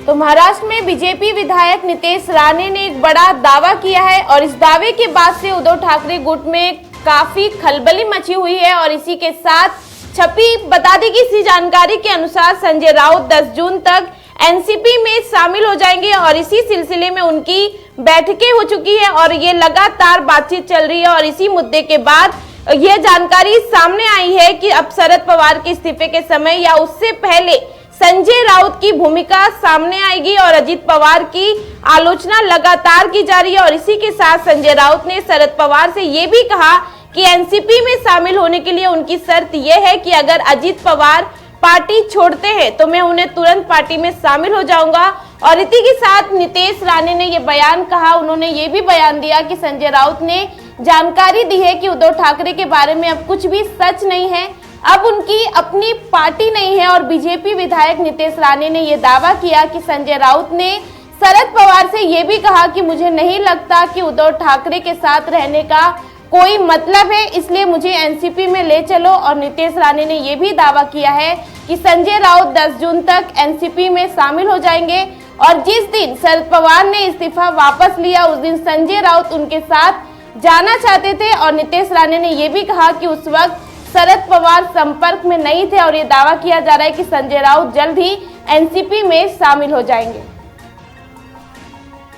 तो महाराष्ट्र में बीजेपी विधायक नितेश राणे ने एक बड़ा दावा किया है और इस दावे के बाद से उद्धव ठाकरे गुट में काफी खलबली मची हुई है। और इसी के साथ छपी बता दी कि इसी जानकारी के अनुसार संजय राउत 10 जून तक एनसीपी में शामिल हो जाएंगे और इसी सिलसिले में उनकी बैठकें हो चुकी है और ये लगातार बातचीत चल रही है। और इसी मुद्दे के बाद यह जानकारी सामने आई है कि अब शरद पवार के इस्तीफे के समय या उससे पहले संजय राउत की भूमिका सामने आएगी और अजित पवार की आलोचना लगातार की जा रही है। और इसी के साथ संजय राउत ने शरद पवार से ये भी कहा कि एनसीपी में शामिल होने के लिए उनकी शर्त यह है कि अगर अजित पवार पार्टी छोड़ते हैं तो मैं उन्हें तुरंत पार्टी में शामिल हो जाऊंगा। और इसी के साथ नितेश राणे ने यह बयान कहा, उन्होंने ये भी बयान दिया कि संजय राउत ने जानकारी दी है कि उद्धव ठाकरे के बारे में अब कुछ भी सच नहीं है, अब उनकी अपनी पार्टी नहीं है। और बीजेपी विधायक नितेश राणे ने यह दावा किया कि संजय राउत ने शरद पवार से यह भी कहा कि मुझे नहीं लगता कि उद्धव ठाकरे के साथ रहने का कोई मतलब है, इसलिए मुझे एनसीपी में ले चलो। और नितेश राणे ने यह भी दावा किया है कि संजय राउत 10 जून तक एनसीपी में शामिल हो जाएंगे और जिस दिन शरद पवार ने इस्तीफा वापस लिया उस दिन संजय राउत उनके साथ जाना चाहते थे। और नितेश राणे ने यह भी कहा कि उस वक्त शरद पवार संपर्क में नहीं थे और ये दावा किया जा रहा है कि संजय राउत जल्द ही एनसीपी में शामिल हो जाएंगे।